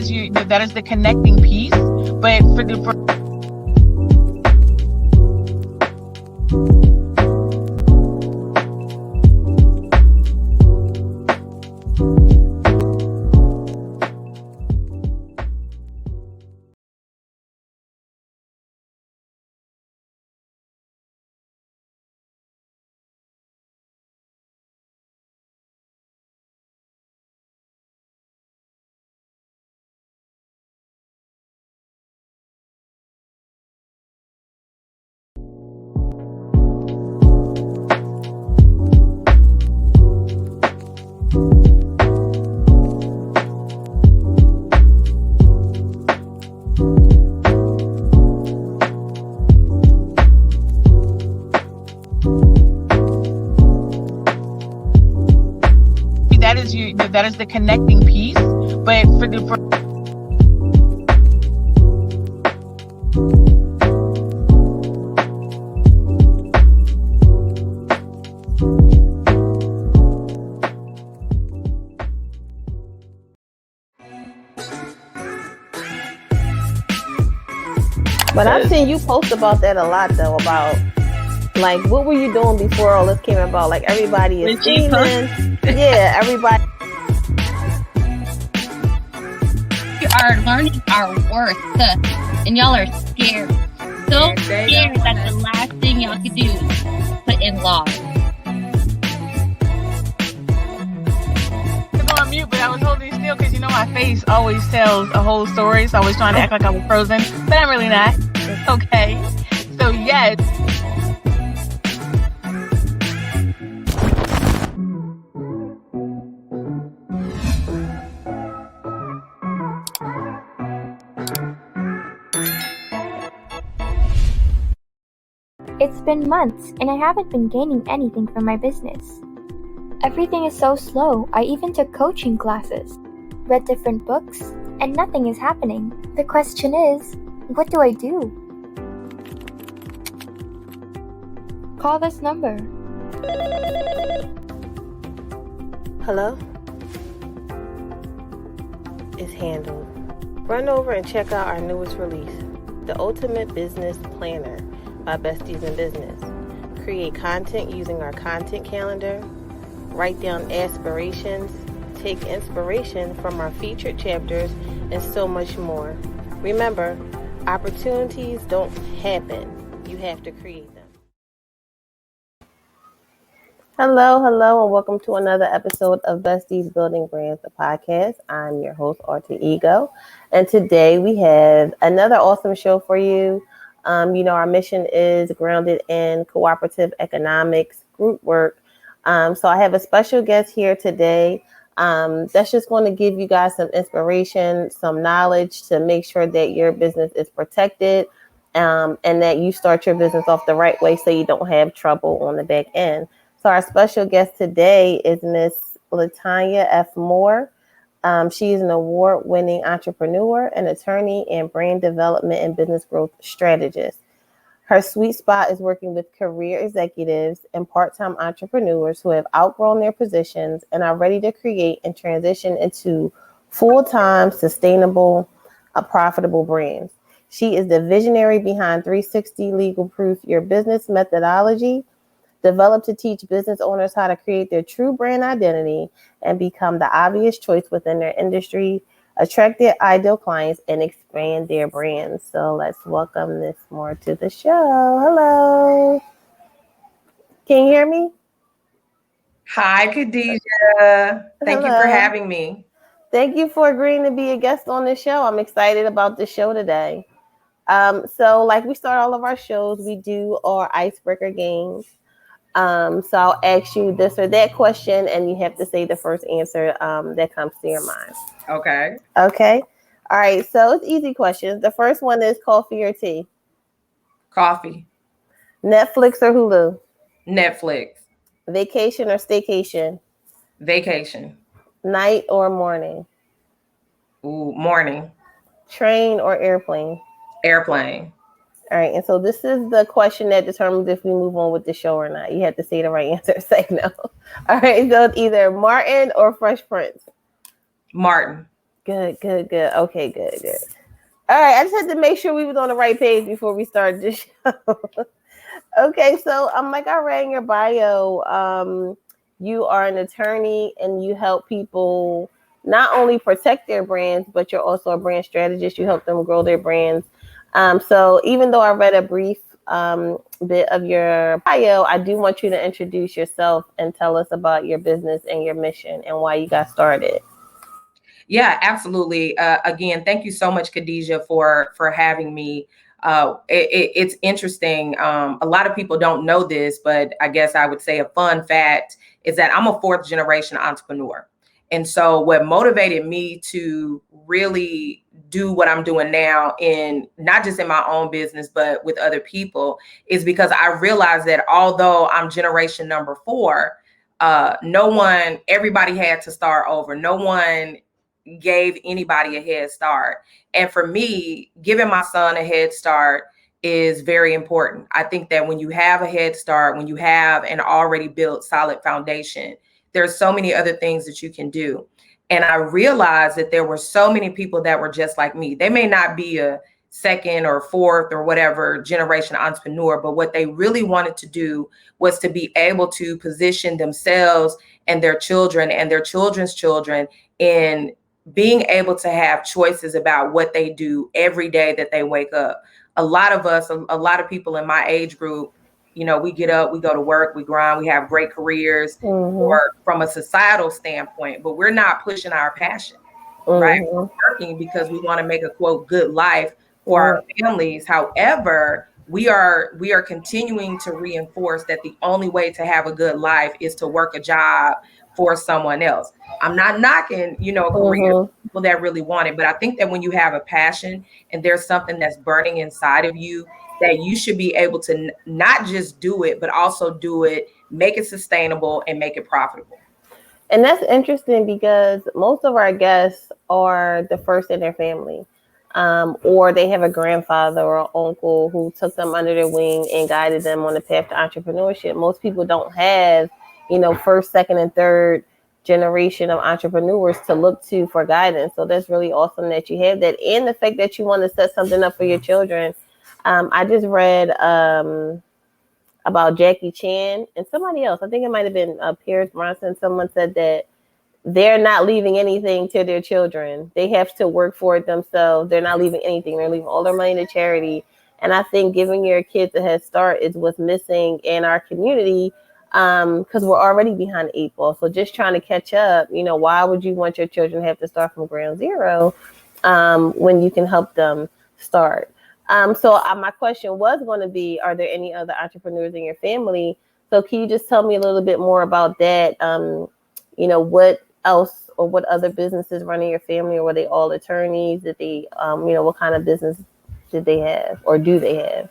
is the connecting piece. But that is the connecting piece. But But I've seen you post about that a lot, though, about like what were you doing before all this came about? Like everybody is scheming. Yeah, everybody. You are learning our worth, and y'all are scared. So scared that the last thing y'all can do is put in law. On mute, but I was holding still because my face always tells a whole story, so I was trying to act like I was frozen, but I'm really not. It's okay. So yes. It's been months, and I haven't been gaining anything from my business. Everything is so slow. I even took coaching classes, read different books, and nothing is happening. The question is, what do I do? Call this number. Hello? It's handled. Run over and check out our newest release, The Ultimate Business Planner by Besties in Business. Create content using our content calendar. Write down aspirations, take inspiration from our featured chapters, and so much more. Remember, opportunities don't happen. You have to create them. Hello, and welcome to another episode of Besties Building Brands, the podcast. I'm your host, Alter Ego, and today we have another awesome show for you. Our mission is grounded in cooperative economics, group work. So I have a special guest here today that's just going to give you guys some inspiration, some knowledge to make sure that your business is protected and that you start your business off the right way so you don't have trouble on the back end. So our special guest today is Miss LeTonya F. Moore. She is an award-winning entrepreneur, an attorney, and brand development and business growth strategist. Her sweet spot is working with career executives and part-time entrepreneurs who have outgrown their positions and are ready to create and transition into full-time, sustainable, profitable brands. She is the visionary behind 360 Legalproof Your Business Methodology, developed to teach business owners how to create their true brand identity and become the obvious choice within their industry, attract their ideal clients, and expand their brands. So let's welcome Miss Moore to the show. Hello. Can you hear me? Hi, Khadijah. Thank you for having me. Thank you for agreeing to be a guest on the show. I'm excited about the show today. So like we start all of our shows, we do our icebreaker games. So I'll ask you this or that question, and you have to say the first answer that comes to your mind. Okay. All right. So it's easy questions. The first one is coffee or tea? Coffee. Netflix or Hulu? Netflix. Vacation or staycation? Vacation. Night or morning? Morning. Train or airplane? Airplane. All right. And so this is the question that determines if we move on with the show or not. You have to say the right answer. Say no. All right. So it's either Martin or Fresh Prince. Martin. Good. Okay, good. All right, I just had to make sure we was on the right page before we started this show. Okay, so like I read in your bio, you are an attorney and you help people not only protect their brands, but you're also a brand strategist. You help them grow their brands. So even though I read a brief bit of your bio, I do want you to introduce yourself and tell us about your business and your mission and why you got started. Yeah, absolutely. Again, thank you so much, Khadijah, for having me. It's interesting. A lot of people don't know this, but I guess I would say a fun fact is that I'm a fourth generation entrepreneur. And so what motivated me to really do what I'm doing now, in not just in my own business, but with other people, is because I realized that although I'm generation number 4, everybody had to start over. No one gave anybody a head start. And for me, giving my son a head start is very important. I think that when you have a head start, when you have an already built solid foundation, there's so many other things that you can do. And I realized that there were so many people that were just like me. They may not be a second or fourth or whatever generation entrepreneur, but what they really wanted to do was to be able to position themselves and their children and their children's children in being able to have choices about what they do every day that they wake up. A lot of us, a lot of people in my age group, we get up, we go to work, we grind, we have great careers, or from a societal standpoint, but we're not pushing our passion, right? We're working because we want to make a quote good life for our families. However, we are continuing to reinforce that the only way to have a good life is to work a job for someone else. I'm not knocking, career people that really want it, but I think that when you have a passion and there's something that's burning inside of you, that you should be able to not just do it, but also do it, make it sustainable and make it profitable. And that's interesting because most of our guests are the first in their family, or they have a grandfather or an uncle who took them under their wing and guided them on the path to entrepreneurship. Most people don't have, first, second, and third generation of entrepreneurs to look to for guidance. So that's really awesome that you have that. And the fact that you want to set something up for your children. I just read about Jackie Chan and somebody else. I think it might have been Pierce Bronson. Someone said that they're not leaving anything to their children. They have to work for it themselves. They're not leaving anything. They're leaving all their money to charity. And I think giving your kids a head start is what's missing in our community, because we're already behind the 8 ball. So just trying to catch up, why would you want your children to have to start from ground zero when you can help them start? So my question was going to be, are there any other entrepreneurs in your family? So can you just tell me a little bit more about that? What else or what other businesses run in your family, or were they all attorneys? Did they, what kind of business did they have or do they have?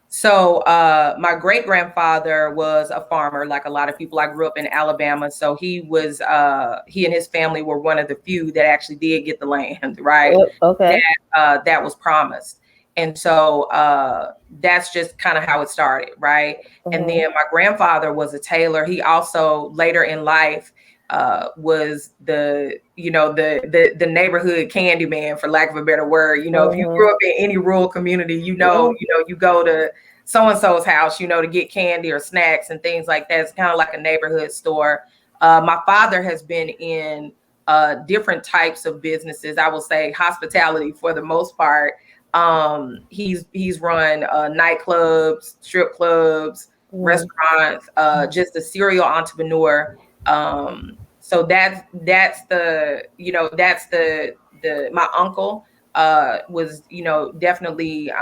So my great grandfather was a farmer, like a lot of people. I grew up in Alabama, so he and his family were one of the few that actually did get the land, right? Okay. That was promised. And so that's just kind of how it started, right? And then my grandfather was a tailor. He also later in life was the neighborhood candy man, for lack of a better word. If you grew up in any rural community, you go to so-and-so's house, to get candy or snacks and things like that. It's kind of like a neighborhood store. My father has been in different types of businesses. I will say hospitality for the most part. He's run nightclubs, strip clubs, restaurants, just a serial entrepreneur. So that's my uncle was, definitely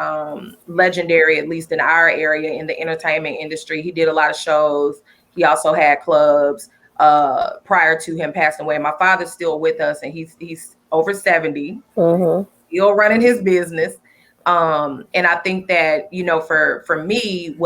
legendary, at least in our area in the entertainment industry. He did a lot of shows. He also had clubs prior to him passing away. My father's still with us, and he's over 70, still running his business. And I think that, for me,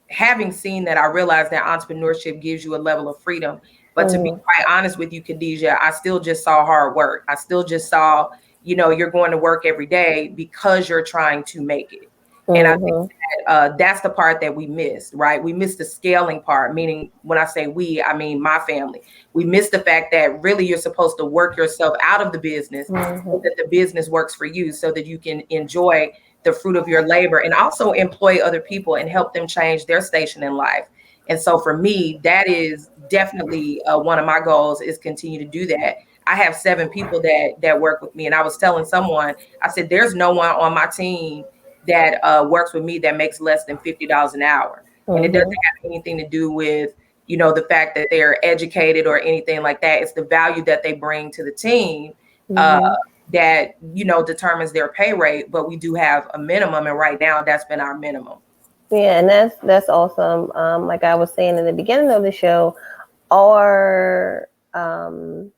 having seen that, I realized that entrepreneurship gives you a level of freedom. But to be quite honest with you, Khadijah, I still just saw hard work. I still just saw, you're going to work every day because you're trying to make it. And I think that, that's the part that we missed, right? We missed the scaling part, meaning when I say we, I mean my family. We missed the fact that really you're supposed to work yourself out of the business so that the business works for you, so that you can enjoy the fruit of your labor and also employ other people and help them change their station in life. And so for me, that is definitely one of my goals, is continue to do that. I have 7 people that work with me. And I was telling someone, I said, there's no one on my team that works with me that makes less than $50 an hour. And it doesn't have anything to do with, the fact that they're educated or anything like that. It's the value that they bring to the team that, determines their pay rate. But we do have a minimum. And right now that's been our minimum. Yeah, and that's awesome. Like I was saying in the beginning of the show, our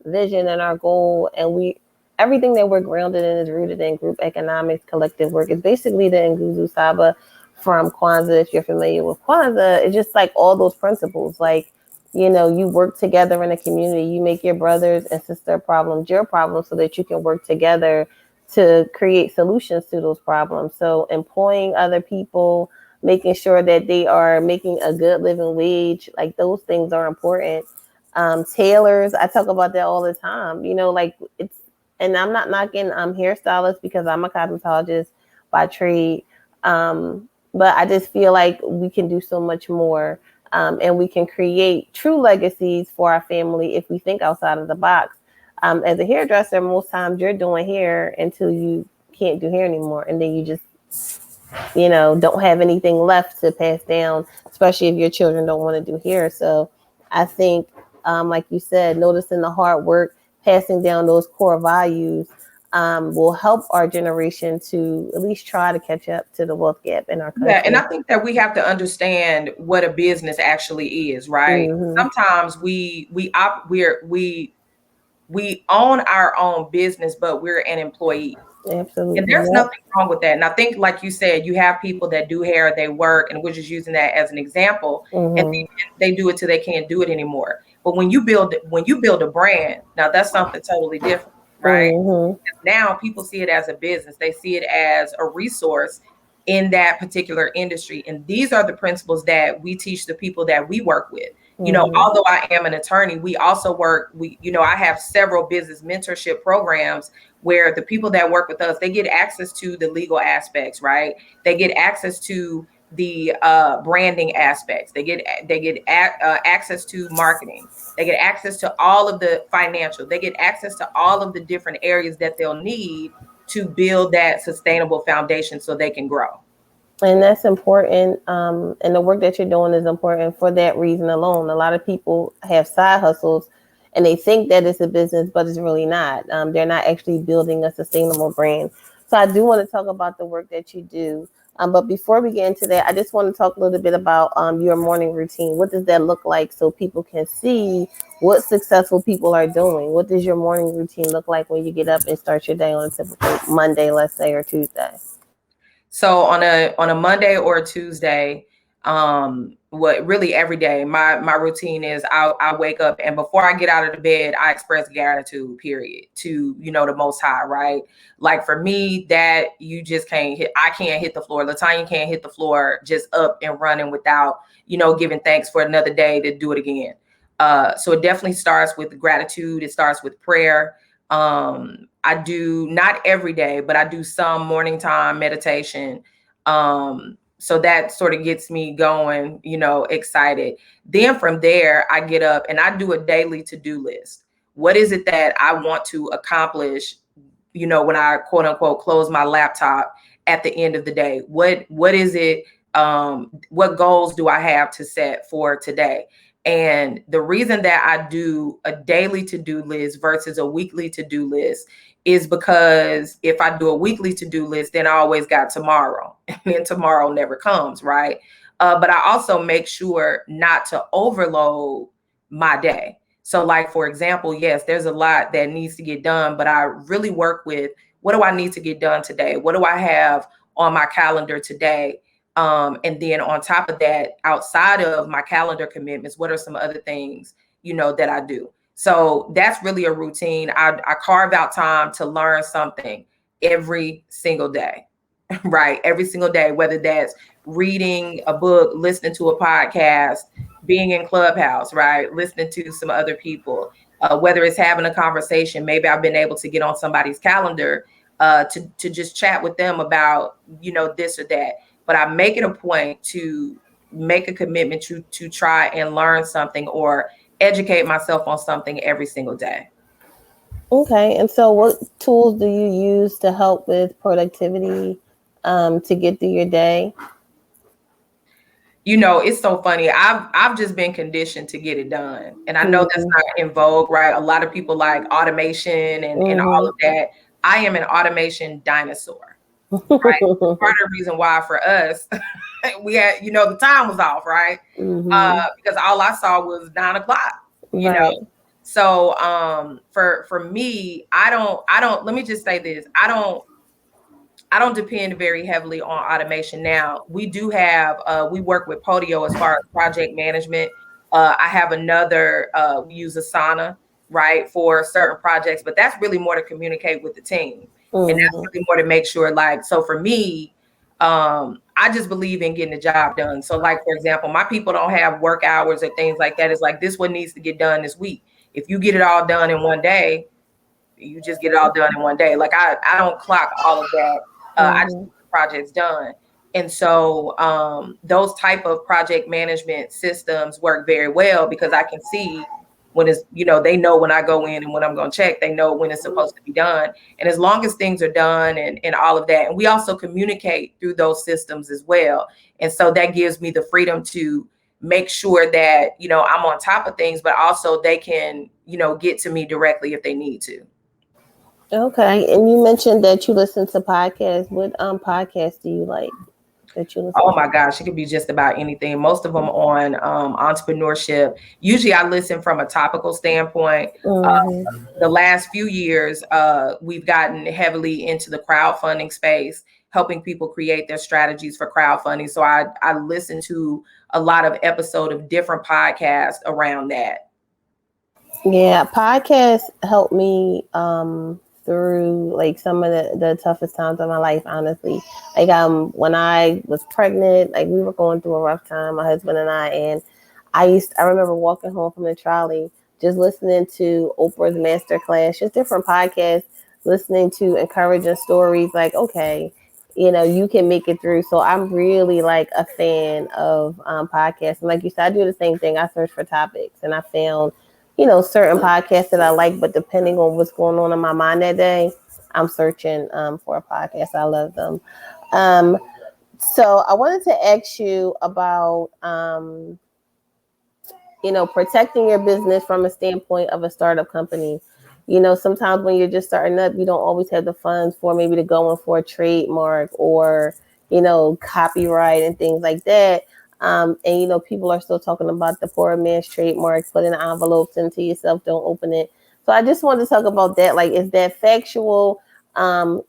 vision and our goal, and everything that we're grounded in is rooted in group economics, collective work. It's basically the Nguzu Saba from Kwanzaa. If you're familiar with Kwanzaa, it's just like all those principles. Like, you work together in a community. You make your brothers and sister problems your problems so that you can work together to create solutions to those problems. So employing other people, making sure that they are making a good living wage, like those things are important. Tailors, I talk about that all the time. Like and I'm not knocking hairstylists, because I'm a cosmetologist by trade. But I just feel like we can do so much more, and we can create true legacies for our family if we think outside of the box. As a hairdresser, most times you're doing hair until you can't do hair anymore, and then you just don't have anything left to pass down, especially if your children don't want to do hair. So I think, like you said, noticing the hard work, passing down those core values will help our generation to at least try to catch up to the wealth gap in our country. Yeah, and I think that we have to understand what a business actually is, right? Sometimes we own our own business, but we're an employee. Absolutely. And there's nothing wrong with that. And I think, like you said, you have people that do hair, they work, and we're just using that as an example. And they do it till they can't do it anymore. But when you build a brand, now that's something totally different, right? Now people see it as a business. They see it as a resource in that particular industry. And these are the principles that we teach the people that we work with. Although I am an attorney, we also work, I have several business mentorship programs where the people that work with us, they get access to the legal aspects, right? They get access to the branding aspects. They get access to marketing. They get access to all of the financial. They get access to all of the different areas that they'll need to build that sustainable foundation so they can grow. And that's important. And the work that you're doing is important for that reason alone. A lot of people have side hustles and they think that it's a business, but it's really not. They're not actually building a sustainable brand. So I do want to talk about the work that you do. But before we get into that, I just want to talk a little bit about your morning routine. What does that look like so people can see what successful people are doing? What does your morning routine look like when you get up and start your day on a typical Monday, let's say, or Tuesday? So on a Monday or a Tuesday, really every day, my routine is I wake up, and before I get out of the bed, I express gratitude, period, to, the Most High, right? Like for me, that you just I can't hit the floor. LeTonya can't hit the floor just up and running without, giving thanks for another day to do it again. So it definitely starts with gratitude. It starts with prayer. I do not every day, but I do some morning time meditation. So that sort of gets me going, excited. Then from there, I get up and I do a daily to-do list. What is it that I want to accomplish, when I quote unquote close my laptop at the end of the day? What is it? What goals do I have to set for today? And the reason that I do a daily to-do list versus a weekly to-do list is because if I do a weekly to-do list, then I always got tomorrow, and then tomorrow never comes, right? But I also make sure not to overload my day. So like, for example, yes, there's a lot that needs to get done, but I really work with, what do I need to get done today? What do I have on my calendar today? And then on top of that, outside of my calendar commitments, what are some other things, that I do? So that's really a routine. I carve out time to learn something every single day. right? Every single day, whether that's reading a book, listening to a podcast, being in Clubhouse, right? Listening to some other people, whether it's having a conversation. Maybe I've been able to get on somebody's calendar to just chat with them about, this or that. But I make it a point to make a commitment to try and learn something or educate myself on something every single day. Okay. And so what tools do you use to help with productivity to get through your day? It's so funny. I've just been conditioned to get it done. And I know that's not in vogue, right? A lot of people like automation and all of that. I am an automation dinosaur, right? Part of the reason why for us, we had, the time was off, right? Because all I saw was 9 o'clock, Right. So for me, I don't, let me just say this. I don't depend very heavily on automation. Now, we do have, we work with Podio as far as project management. I have another, we use Asana, right, for certain projects, but that's really more to communicate with the team. And that's really more to make sure, so for me, I just believe in getting the job done. So for example, my people don't have work hours or things like that. It's like, this one needs to get done this week. If you get it all done in one day, you just get it all done in one day. I don't clock all of that. I just get the projects done. And so those type of project management systems work very well because I can see when it's, they know when I go in and when I'm going to check, they know when it's supposed to be done. And as long as things are done and all of that, and we also communicate through those systems as well. And so that gives me the freedom to make sure that, I'm on top of things, but also they can, get to me directly if they need to. Okay. And you mentioned that you listen to podcasts. What podcasts do you like that you listen Oh to? my gosh, it could be just about anything. Most of them on entrepreneurship. Usually I listen from a topical standpoint. The last few years, we've gotten heavily into the crowdfunding space, helping people create their strategies for crowdfunding. So I listen to a lot of episodes of different podcasts around that. Yeah, podcasts help me through some of the toughest times of my life, honestly. When I was pregnant, we were going through a rough time, my husband and and I remember walking home from the trolley, just listening to Oprah's masterclass, just different podcasts, listening to encouraging stories okay, you can make it through. So I'm really a fan of podcasts. And like you said, I do the same thing. I search for topics and I found certain podcasts that I like, but depending on what's going on in my mind that day, I'm searching for a podcast. I love them. So I wanted to ask you about, protecting your business from a standpoint of a startup company. Sometimes when you're just starting up, you don't always have the funds for maybe to go in for a trademark or, copyright and things like that. And people are still talking about the poor man's trademark, put in envelopes into yourself, don't open it. So I just wanted to talk about that. Is that factual?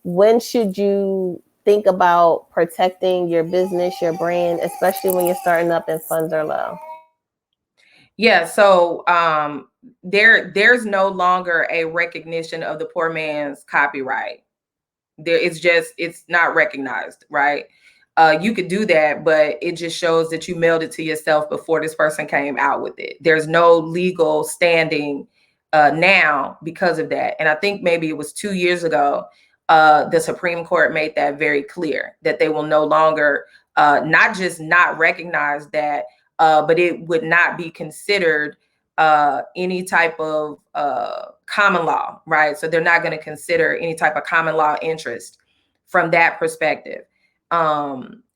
When should you think about protecting your business, your brand, especially when you're starting up and funds are low? Yeah, so there's no longer a recognition of the poor man's copyright. It's not recognized, right? You could do that, but it just shows that you mailed it to yourself before this person came out with it. There's no legal standing now because of that. And I think maybe it was 2 years ago, the Supreme Court made that very clear, that they will no longer not just not recognize that, but it would not be considered any type of common law, right? So they're not going to consider any type of common law interest from that perspective.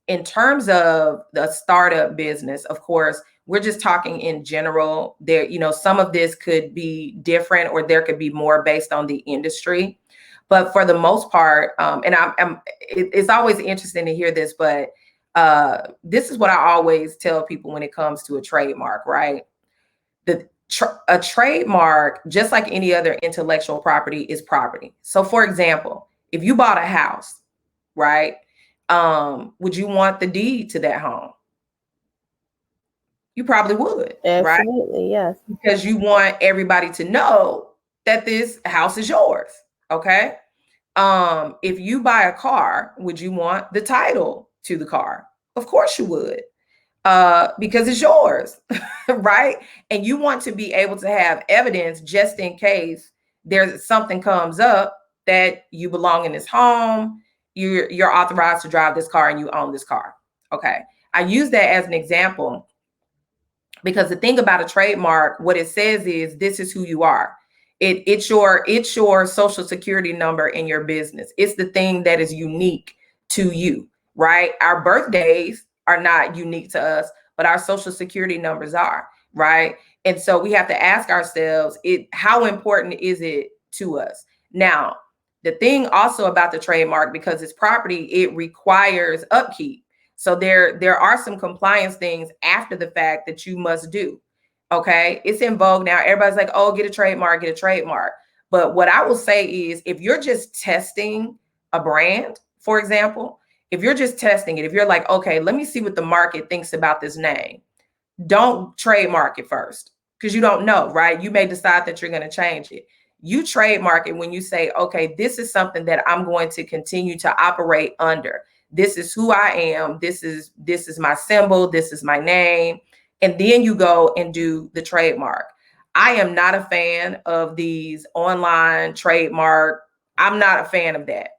In terms of the startup business, of course, we're just talking in general. There, some of this could be different, or there could be more based on the industry. But for the most part, and it's always interesting to hear this, but this is what I always tell people when it comes to a trademark, right? A trademark, just like any other intellectual property, is property. So for example, if you bought a house, right? Would you want the deed to that home? You probably would. Absolutely, right? Yes. Because you want everybody to know that this house is yours. Okay. If you buy a car, would you want the title to the car? Of course you would, because it's yours, right? And you want to be able to have evidence just in case there's something comes up that you belong in this home, you're authorized to drive this car and you own this car. Okay. I use that as an example because the thing about a trademark, what it says is this is who you are. It's your social security number in your business. It's the thing that is unique to you, right? Our birthdays are not unique to us, but our social security numbers are, right? And so we have to ask ourselves, how important is it to us? Now, the thing also about the trademark, because it's property, it requires upkeep. So there are some compliance things after the fact that you must do. Okay. It's in vogue now. Everybody's like, oh, get a trademark, get a trademark. But what I will say is if you're just testing a brand, for example, if you're just testing it, if you're like, okay, let me see what the market thinks about this name, don't trademark it first because you don't know, right? You may decide that you're going to change it. You trademark it when you say, okay, this is something that I'm going to continue to operate under. This is who I am. This is my symbol. This is my name. And then you go and do the trademark. I am not a fan of these online trademark. I'm not a fan of that.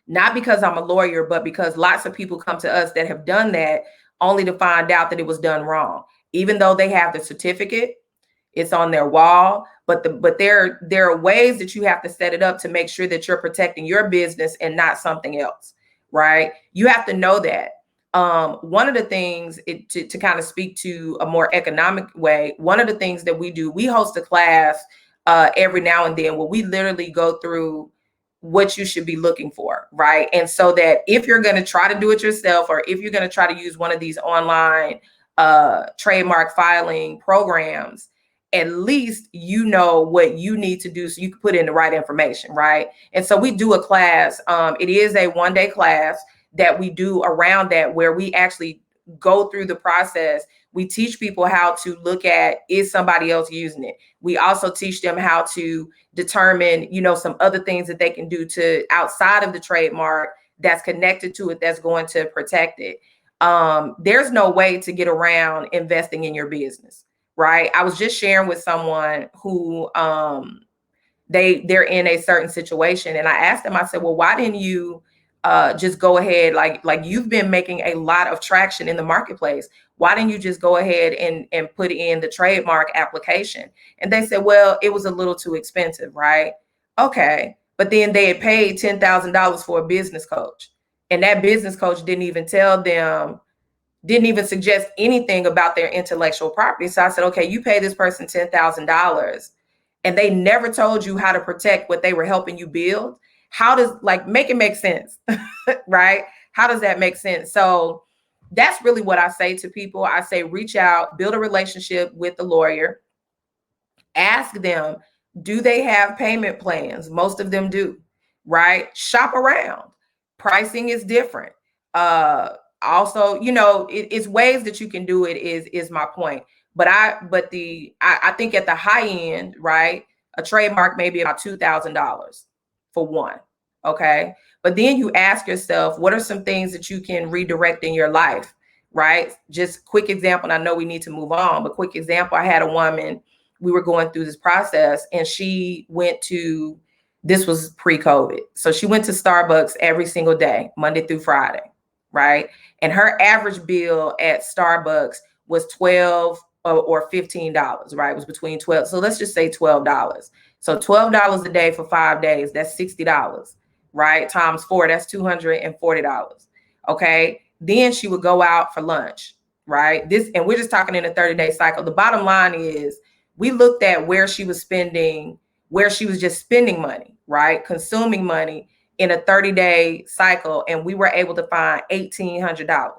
Not because I'm a lawyer, but because lots of people come to us that have done that only to find out that it was done wrong. Even though they have the certificate, it's on their wall, but there are ways that you have to set it up to make sure that you're protecting your business and not something else, right? You have to know that. One of the things to kind of speak to a more economic way, one of the things that we do, we host a class every now and then where we literally go through what you should be looking for, right? And so that if you're going to try to do it yourself, or if you're going to try to use one of these online trademark filing programs, at least you know what you need to do so you can put in the right information, right? And so we do a class. It is a one-day class that we do around that, where we actually go through the process. We teach people how to look at, is somebody else using it? We also teach them how to determine, some other things that they can do to outside of the trademark that's connected to it, that's going to protect it. There's no way to get around investing in your business, right? I was just sharing with someone who they're in a certain situation, and I asked them, I said, well, why didn't you just go ahead, like you've been making a lot of traction in the marketplace. Why didn't you just go ahead and put in the trademark application? And they said, well, it was a little too expensive, right? Okay. But then they had paid $10,000 for a business coach. And that business coach didn't even suggest anything about their intellectual property. So I said, okay, you pay this person $10,000 and they never told you how to protect what they were helping you build. How does, make it make sense, right? How does that make sense? So that's really what I say to people. I say, reach out, build a relationship with the lawyer, ask them, do they have payment plans? Most of them do, right? Shop around. Pricing is different. Also, it's ways that you can do it is my point. But I think at the high end, right, a trademark may be about $2,000 for one. Okay. But then you ask yourself, what are some things that you can redirect in your life, right? Just quick example. And I know we need to move on, but quick example. I had a woman, we were going through this process, and she went to, this was pre-COVID. So she went to Starbucks every single day, Monday through Friday, right? And her average bill at Starbucks was $12 or $15, right? It was between 12. So let's just say $12. So $12 a day for 5 days, that's $60, right? Times 4, that's $240. Okay. Then she would go out for lunch, right? And we're just talking in a 30-day cycle. The bottom line is we looked at where she was just spending money, right? Consuming money in a 30-day cycle. And we were able to find $1,800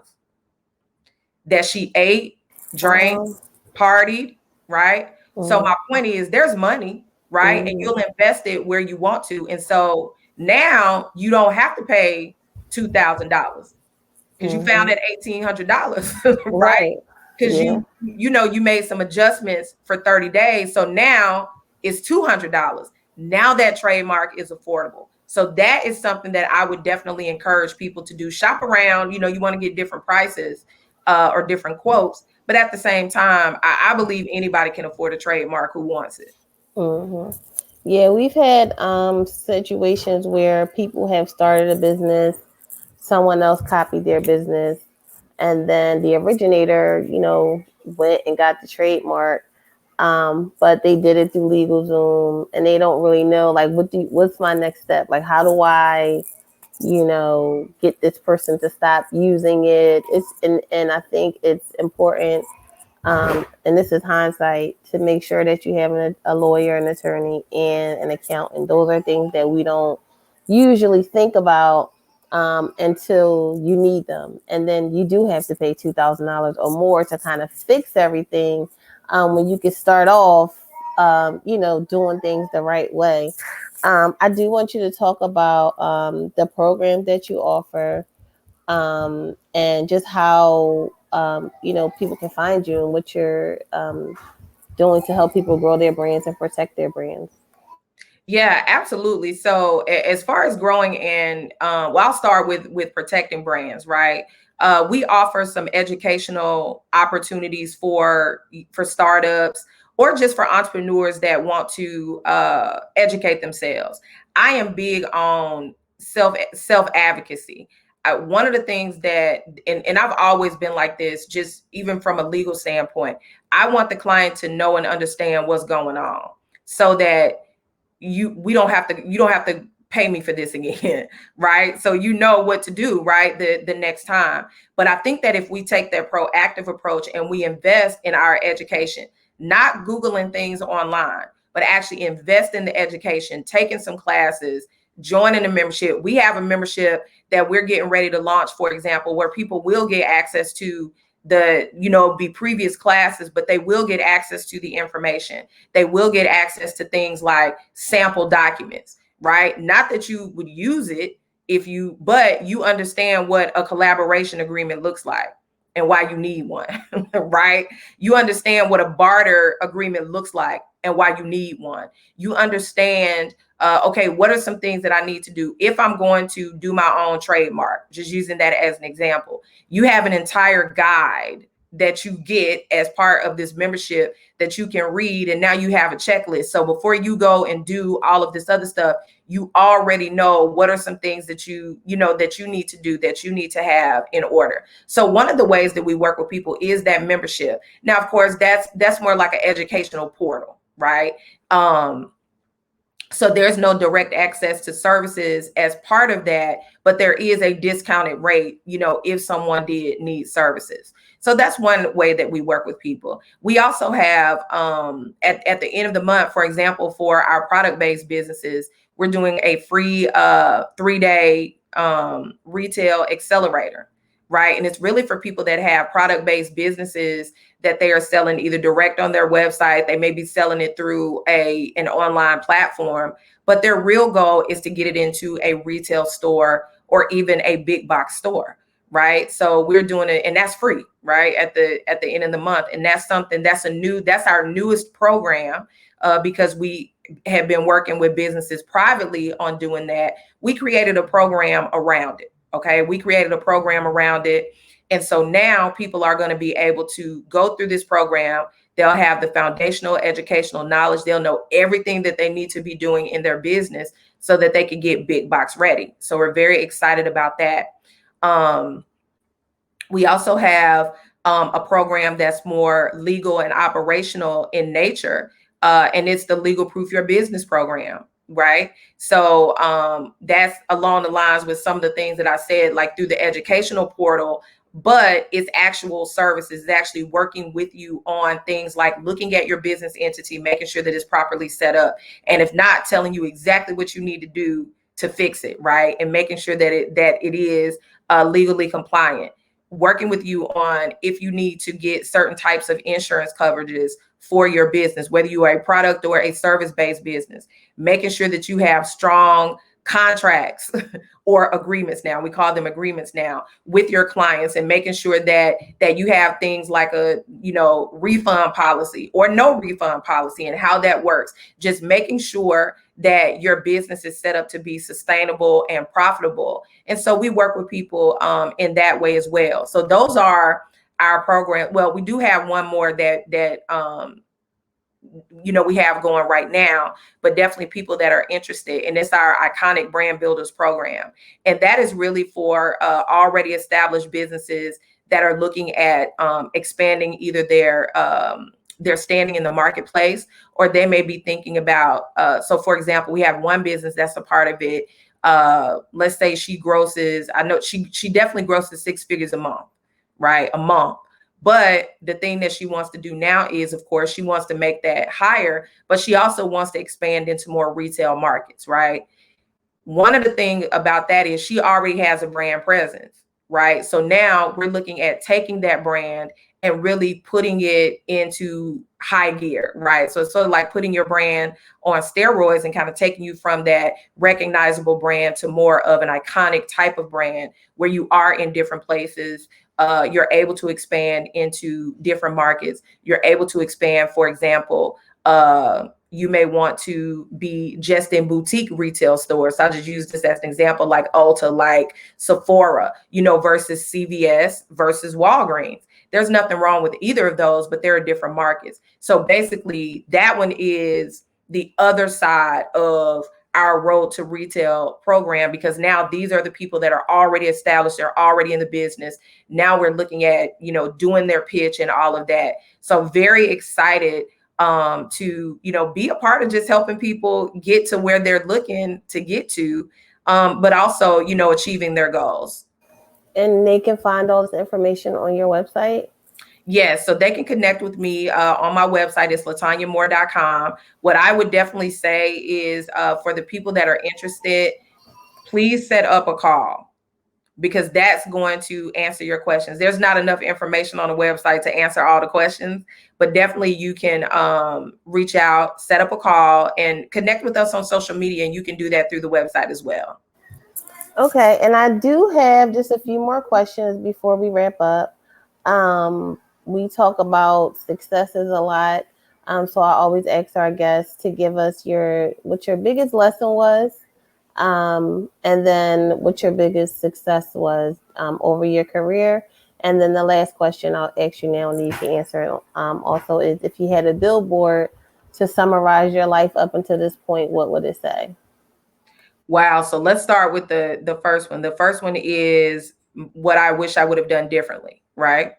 that she ate, drank, partied, right? So my point is there's money, right? And you'll invest it where you want to. And so now you don't have to pay $2,000 because you found that $1,800, right? Because you made some adjustments for 30 days. So now it's $200. Now that trademark is affordable. So that is something that I would definitely encourage people to do. Shop around. You know, you want to get different prices or different quotes, but at the same time, I believe anybody can afford a trademark who wants it. Mm-hmm. Yeah, we've had situations where people have started a business, someone else copied their business, and then the originator, you know, went and got the trademark, but they did it through LegalZoom, and they don't really know, like, what's my next step? Like, how do I, you know, get this person to stop using it? And I think it's important, and this is hindsight, to make sure that you have a lawyer, an attorney, and an accountant. Those are things that we don't usually think about until you need them. And then you do have to pay $2,000 or more to kind of fix everything, when you can start off, you know, doing things the right way. I do want you to talk about the program that you offer, and just how, you know, people can find you and what you're doing to help people grow their brands and protect their brands. Yeah, absolutely. So as far as growing and well, I'll start with protecting brands, right? We offer some educational opportunities for startups or just for entrepreneurs that want to educate themselves. I am big on self advocacy. One of the things that, and I've always been like this, just even from a legal standpoint, I want the client to know and understand what's going on so that you don't have to pay me for this again, right? So you know what to do, right, the next time. But I think that if we take that proactive approach and we invest in our education, not Googling things online, but actually invest in the education, taking some classes, joining a membership. We have a membership that we're getting ready to launch, for example, where people will get access to be previous classes, but they will get access to the information. They will get access to things like sample documents, right? Not that you would use it but you understand what a collaboration agreement looks like and why you need one, right? You understand what a barter agreement looks like and why you need one. You understand, okay, what are some things that I need to do if I'm going to do my own trademark? Just using that as an example. You have an entire guide that you get as part of this membership that you can read. And now you have a checklist. So before you go and do all of this other stuff, you already know what are some things that you need to do, that you need to have in order. So one of the ways that we work with people is that membership. Now, of course, that's more like an educational portal, right? So there's no direct access to services as part of that, but there is a discounted rate, if someone did need services. So that's one way that we work with people. We also have at the end of the month, for example, for our product-based businesses, we're doing a free 3-day retail accelerator, right? And it's really for people that have product-based businesses that they are selling either direct on their website. They may be selling it through an online platform, but their real goal is to get it into a retail store or even a big box store, right? So we're doing it, and that's free, right? At the end of the month. And that's our newest program, because we have been working with businesses privately on doing that. We created a program around it. Okay. We created a program around it. And so now people are going to be able to go through this program. They'll have the foundational educational knowledge. They'll know everything that they need to be doing in their business so that they can get big box ready. So we're very excited about that. We also have a program that's more legal and operational in nature. And it's the Legalproof Your Business program, right? So that's along the lines with some of the things that I said, like through the educational portal, but it's actual services. It's actually working with you on things like looking at your business entity, making sure that it's properly set up. And if not, telling you exactly what you need to do to fix it, right? And making sure that it is legally compliant. Working with you on if you need to get certain types of insurance coverages for your business, whether you are a product or a service-based business, making sure that you have strong contracts or agreements now. We call them agreements now with your clients, and making sure that you have things like a, refund policy or no refund policy and how that works. Just making sure that your business is set up to be sustainable and profitable. And so we work with people in that way as well. So those are our program. Well, we do have one more that we have going right now, but definitely people that are interested. And it's our Iconic Brand Builders program. And that is really for already established businesses that are looking at expanding either their standing in the marketplace, or they may be thinking about, so for example, we have one business that's a part of it. Let's say she grosses, I know she definitely grosses 6 figures a month, right? A month. But the thing that she wants to do now is, of course, she wants to make that higher, but she also wants to expand into more retail markets, right? One of the things about that is she already has a brand presence, right? So now we're looking at taking that brand and really putting it into high gear, right? So it's sort of like putting your brand on steroids and kind of taking you from that recognizable brand to more of an iconic type of brand where you are in different places. You're able to expand into different markets. You're able to expand, for example, you may want to be just in boutique retail stores. So I'll just use this as an example, like Ulta, like Sephora, versus CVS versus Walgreens. There's nothing wrong with either of those, but they're different markets. So basically that one is the other side of our road to retail program, because now these are the people that are already established. They're already in the business. Now we're looking at, doing their pitch and all of that. So very excited to, be a part of just helping people get to where they're looking to get to, but also, achieving their goals. And they can find all this information on your website? Yes, so they can connect with me on my website. It's LeTonyaMoore.com. What I would definitely say is for the people that are interested, please set up a call, because that's going to answer your questions. There's not enough information on the website to answer all the questions, but definitely you can reach out, set up a call, and connect with us on social media. And you can do that through the website as well. Okay, and I do have just a few more questions before we wrap up. We talk about successes a lot. So I always ask our guests to give us what your biggest lesson was, and then what your biggest success was over your career. And then the last question I'll ask you now, and you can answer it, also, is if you had a billboard to summarize your life up until this point, what would it say? Wow. So let's start with the first one. The first one is what I wish I would have done differently, right?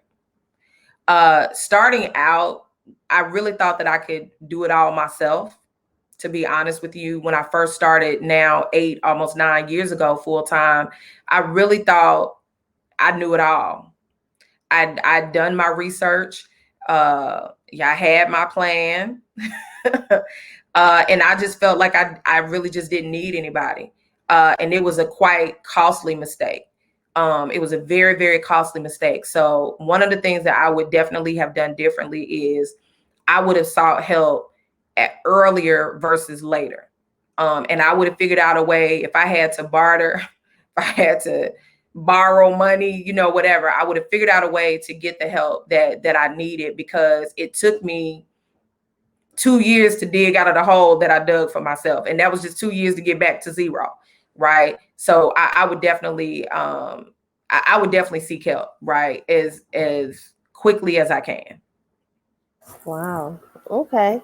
Starting out, I really thought that I could do it all myself. To be honest with you, when I first started now 8, almost 9 years ago, full time, I really thought I knew it all. I'd done my research. I had my plan. And I just felt like I really just didn't need anybody. And it was a quite costly mistake. It was a very, very costly mistake. So one of the things that I would definitely have done differently is I would have sought help earlier versus later. And I would have figured out a way, if I had to barter, if I had to borrow money, whatever, I would have figured out a way to get the help that I needed, because it took me 2 years to dig out of the hole that I dug for myself. And that was just 2 years to get back to zero. Right. So I would definitely seek help, right, as quickly as I can. Wow. Okay.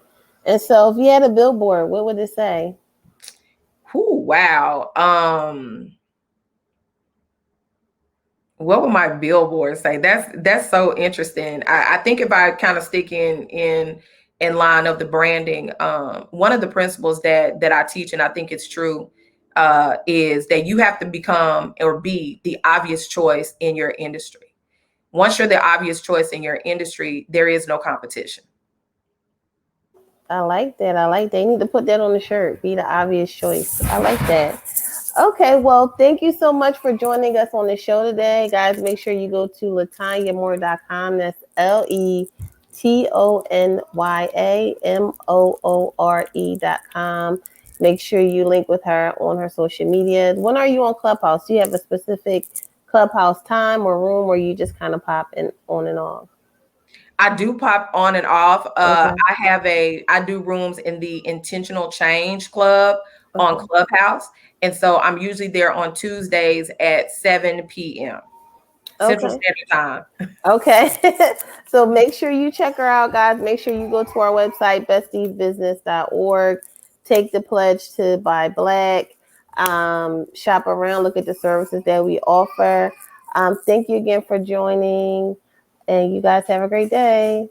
And so if you had a billboard, what would it say? Ooh, wow. What would my billboard say? That's so interesting. I think if I kind of stick in line of the branding, one of the principles that I teach, and I think it's true, is that you have to become or be the obvious choice in your industry. Once you're the obvious choice in your industry, there is no competition. I like that. You need to put that on the shirt. Be the obvious choice. I like that. Okay, well, thank you so much for joining us on the show today. Guys, make sure you go to LeTonyaMoore.com. That's LeTonyaMoore.com. Make sure you link with her on her social media. When are you on Clubhouse? Do you have a specific Clubhouse time or room where you just kind of pop in on and off? I do pop on and off. Okay. I do rooms in the Intentional Change Club on Okay. Clubhouse. And so I'm usually there on Tuesdays at 7 p.m. Central Okay. Standard Time. Okay. So make sure you check her out, guys. Make sure you go to our website, bestiesbusiness.org. Take the pledge to buy black. Shop around, look at the services that we offer. Thank you again for joining. And you guys have a great day.